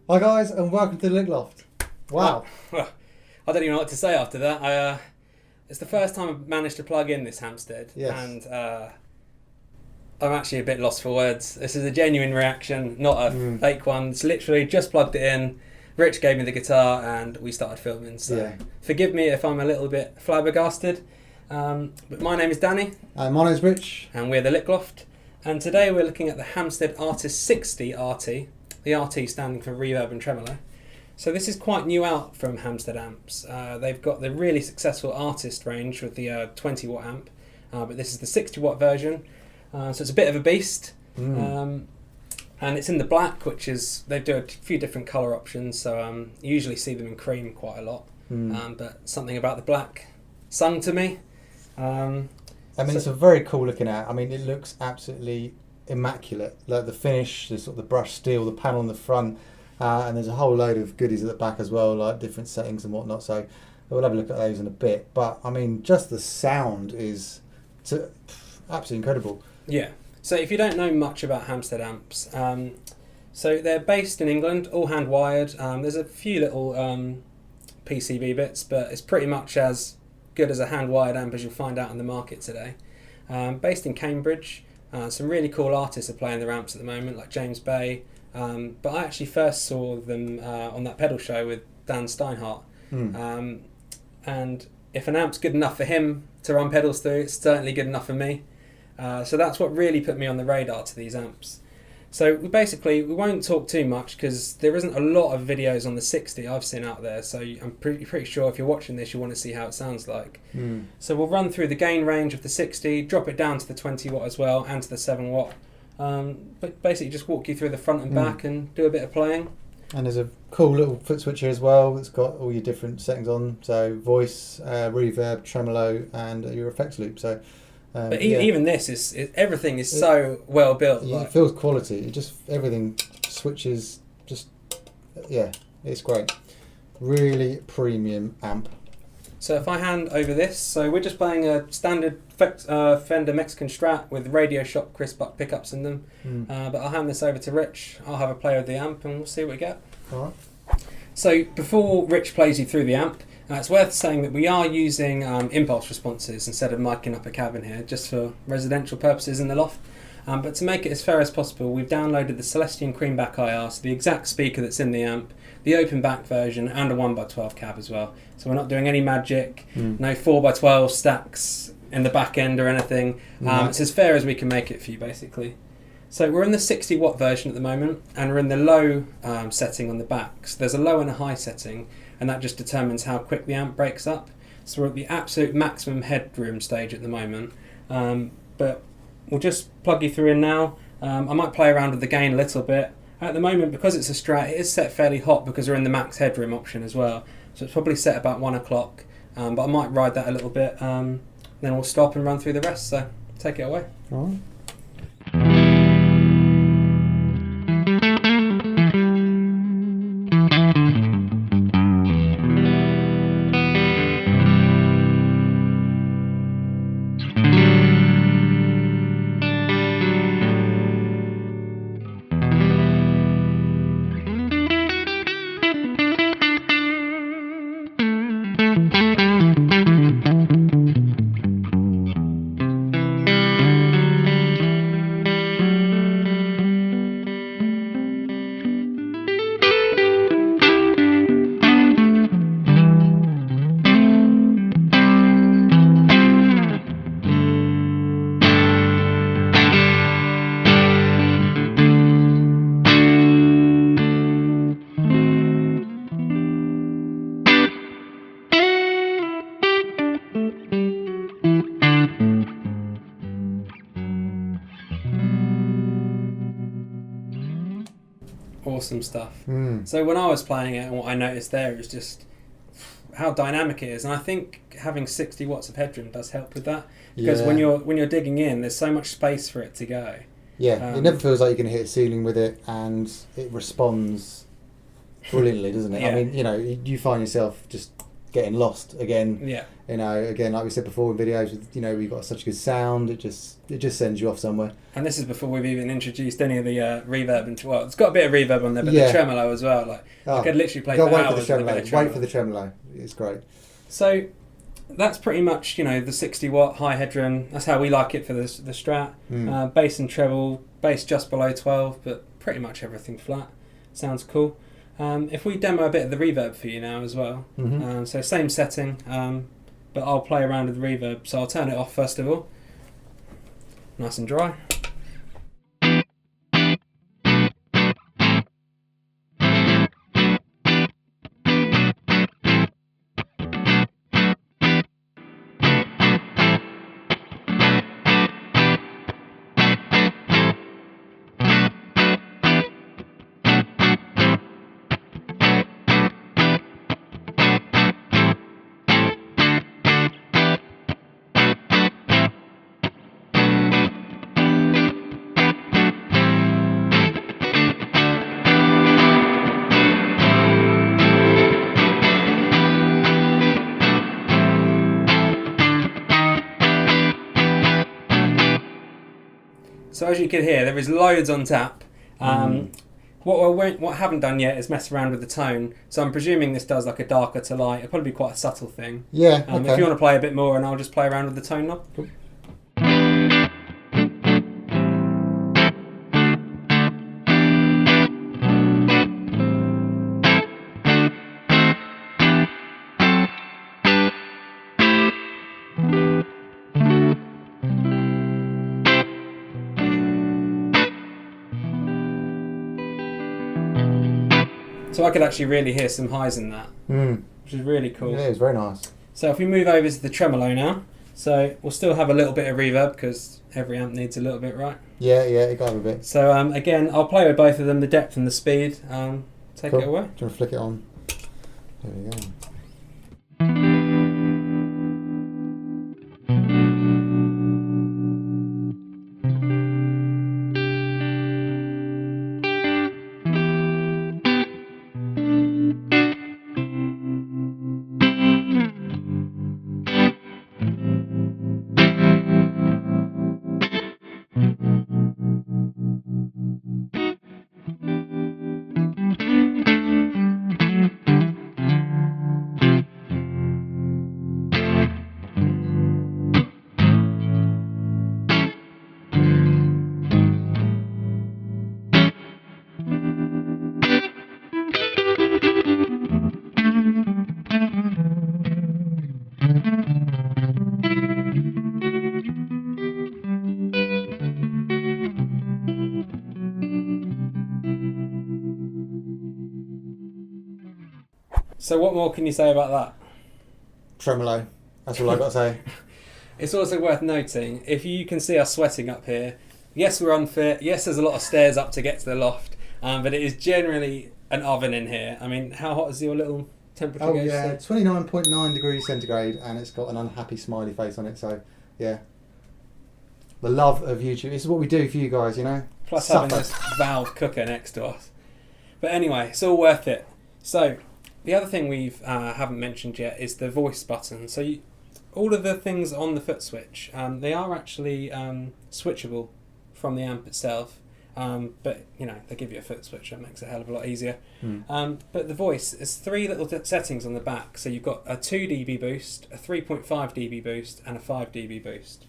Hi guys, and welcome to the Lick Loft. Wow. Well, I don't even know what to say after that. It's the first time I've managed to plug in this Hamstead, Yes. and I'm actually a bit lost for words. This is a genuine reaction, not a fake one. It's literally just plugged it in. Rich gave me the guitar, and we started filming. So Yeah. forgive me if I'm a little bit flabbergasted. But my name is Danny, My name's Rich. and we're the Lick Loft. And today we're looking at the Hamstead Artist 60+RT. The RT standing for Reverb and Tremolo. So this is quite new out from Hamstead amps. They've got the really successful Artist range with the 20 watt amp, but this is the 60 watt version. So it's a bit of a beast. And it's in the black, which is, they do a few different colour options, so you usually see them in cream quite a lot. But something about the black sung to me. It's a very cool looking amp. I mean, it looks absolutely immaculate. Like the finish, the sort of the brushed steel, the panel on the front, and there's a whole load of goodies at the back as well, like different settings and whatnot. So we'll have a look at those in a bit. But I mean, just the sound is absolutely incredible. Yeah. So if you don't know much about Hamstead amps, so they're based in England, all hand wired. There's a few little PCB bits, but it's pretty much as good as a hand wired amp as you'll find out in the market today. Based in Cambridge. Some really cool artists are playing their amps at the moment, like James Bay. But I actually first saw them on that pedal show with Dan Steinhardt. And if an amp's good enough for him to run pedals through, it's certainly good enough for me. So that's what really put me on the radar to these amps. So we won't talk too much because there isn't a lot of videos on the 60 I've seen out there. So I'm pretty sure if you're watching this, you want to see how it sounds like. So we'll run through the gain range of the 60, drop it down to the 20 watt as well, and to the 7 watt. But basically just walk you through the front and back and do a bit of playing. And there's a cool little foot switch here as well. It's got all your different settings on. So voice, reverb, tremolo, and your effects loop. So. But even this is everything is so well built. It feels quality. It just everything switches. It's great. Really premium amp. So if I hand over this, so we're just playing a standard Fender Mexican Strat with Radioshop Chris Buck pickups in them. But I'll hand this over to Rich. I'll have a play with the amp and we'll see what we get. All right. So before Rich plays you through the amp, it's worth saying that we are using impulse responses instead of miking up a cabin here, just for residential purposes in the loft. But to make it as fair as possible, we've downloaded the Celestion Creamback IR, so the exact speaker that's in the amp, the open back version, and a 1x12 cab as well. So we're not doing any magic, no 4x12 stacks in the back end or anything. It's as fair as we can make it for you, basically. So we're in the 60 watt version at the moment, and we're in the low setting on the back. So there's a low and a high setting, and that just determines how quick the amp breaks up. So we're at the absolute maximum headroom stage at the moment. But we'll just plug you through in now. I might play around with the gain a little bit. At the moment, because it's a Strat, it is set fairly hot because we're in the max headroom option as well. So it's probably set about 1 o'clock, but I might ride that a little bit. Then we'll stop and run through the rest, so take it away. All right. Awesome stuff. So when I was playing it, and what I noticed there is just how dynamic it is, and I think having 60 watts of headroom does help with that, because when you're digging in, there's so much space for it to go. It never feels like you're going to hit a ceiling with it, and it responds brilliantly, doesn't it? Yeah. I mean, you find yourself just getting lost again. Yeah. You know, again, like we said before in videos, you know, we've got such a good sound, it just sends you off somewhere. And this is before we've even introduced any of the reverb into, well, it's got a bit of reverb on there, but Yeah. the tremolo as well. Like, I could literally play go for wait hours for the tremolo. with a bit of tremolo. Wait for the tremolo. It's great. So that's pretty much, you know, the 60-watt high headroom. That's how we like it for the Strat. Bass and treble, bass just below 12, but pretty much everything flat. Sounds cool. If we demo a bit of the reverb for you now as well. So same setting, but I'll play around with the reverb. So I'll turn it off first of all. Nice and dry. So as you can hear, there is loads on tap. What I haven't done yet is mess around with the tone. So I'm presuming this does like a darker to light. It'll probably be quite a subtle thing. Yeah, okay. If you want to play a bit more, and I'll just play around with the tone knob. Cool. So I could actually really hear some highs in that, which is really cool. Yeah, it's very nice. So if we move over to the tremolo now, so we'll still have a little bit of reverb because every amp needs a little bit, right? Yeah, you got to have a bit. So again, I'll play with both of them, the depth and the speed. Take Cool. it away. Do you want to flick it on? There we go. So what more can you say about that? Tremolo. That's all I got to say. It's also worth noting, if you can see us sweating up here, yes, we're unfit, yes, there's a lot of stairs up to get to the loft, but it is generally an oven in here. I mean, how hot is your little temperature? Oh yeah, 29.9 degrees centigrade, and it's got an unhappy smiley face on it, so yeah. The love of YouTube. This is what we do for you guys, you know? Plus Suffer. having this valve cooker next to us. But anyway, it's all worth it. So, the other thing we haven't mentioned yet is the voice button. So all of the things on the foot switch, they are actually switchable from the amp itself. But, you know, they give you a foot switch, that makes it a hell of a lot easier. But the voice, there's three little settings on the back. So you've got a 2 dB boost, a 3.5 dB boost, and a 5 dB boost.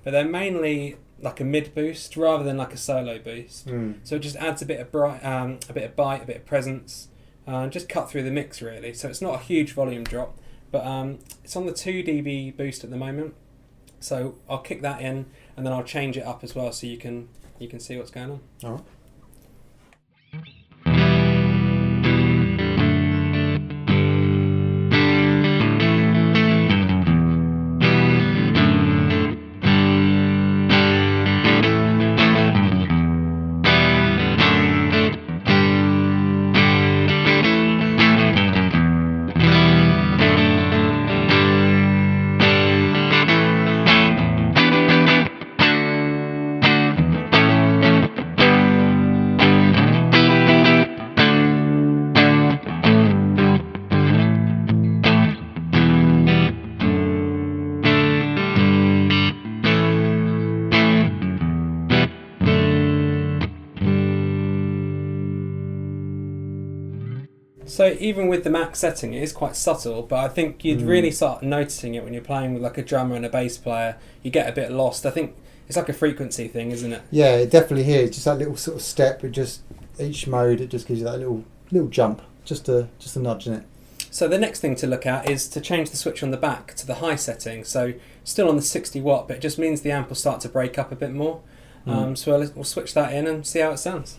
But they're mainly like a mid boost rather than like a solo boost. So it just adds a bit of bite, a bit of presence. Just cut through the mix really, so it's not a huge volume drop, but it's on the 2 dB boost at the moment, so I'll kick that in and then I'll change it up as well so you can see what's going on. All right. So even with the max setting, it is quite subtle, but I think you'd really start noticing it when you're playing with like a drummer and a bass player. You get a bit lost. I think it's like a frequency thing, isn't it? Yeah, it definitely here. Just that little sort of step. It just each mode. It just gives you that little jump. Just a nudge in it. So the next thing to look at is to change the switch on the back to the high setting. So still on the 60 watt, but it just means the amp will start to break up a bit more. So we'll switch that in and see how it sounds.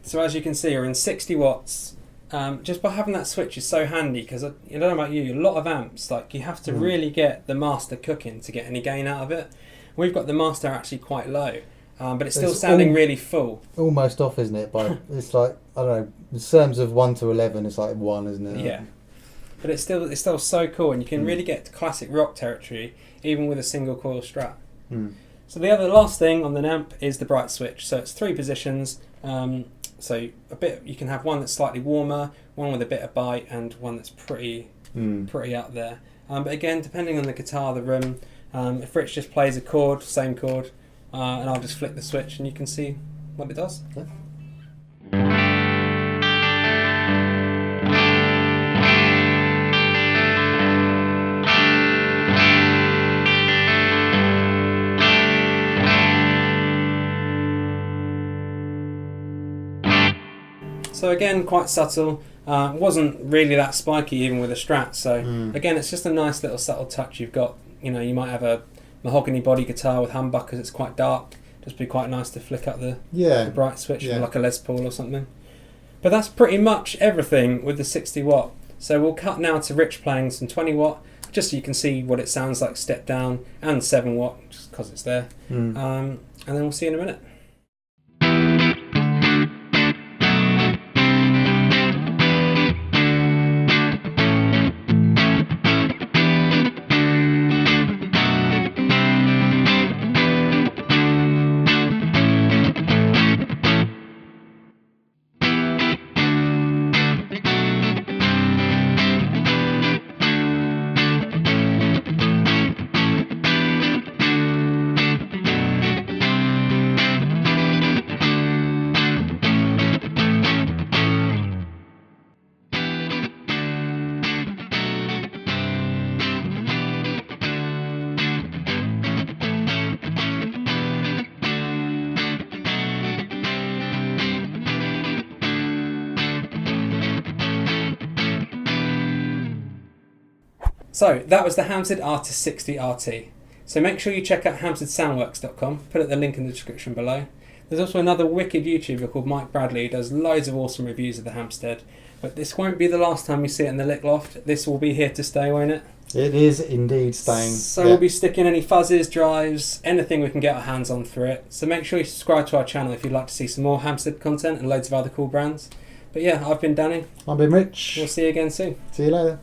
So as you can see, we're in 60 watts. Just by having that switch is so handy, because I don't know about you, a lot of amps, like you have to really get the master cooking to get any gain out of it. We've got the master actually quite low, but it's still sounding really full. Almost off, isn't it? But it's like, I don't know, in terms of 1 to 11, it's like 1, isn't it? Yeah. But it's still so cool, and you can really get to classic rock territory, even with a single coil Strat. So the last thing on the amp is the bright switch. So it's 3 positions. So you can have one that's slightly warmer, one with a bit of bite, and one that's pretty up there. But again, depending on the guitar, the room, if Rich just plays a chord, same chord, and I'll just flick the switch and you can see what it does. Okay. So again, quite subtle. Wasn't really that spiky even with a Strat. So again, it's just a nice little subtle touch you've got. You know, you might have a mahogany body guitar with humbuckers. It's quite dark. Just be quite nice to flick up the bright switch with like a Les Paul or something. But that's pretty much everything with the 60 watt. So we'll cut now to Rich playing some 20 watt, just so you can see what it sounds like step down, and 7 watt, just because it's there. And then we'll see you in a minute. So that was the Hamstead Artist 60RT. So make sure you check out hamsteadsoundworks.com, put the link in the description below. There's also another wicked YouTuber called Mike Bradley who does loads of awesome reviews of the Hamstead. But this won't be the last time you see it in the Lick Loft. This will be here to stay, won't it? It is indeed staying. So we'll be sticking any fuzzes, drives, anything we can get our hands on through it. So make sure you subscribe to our channel if you'd like to see some more Hamstead content and loads of other cool brands. But yeah, I've been Danny. I've been Rich. We'll see you again soon. See you later.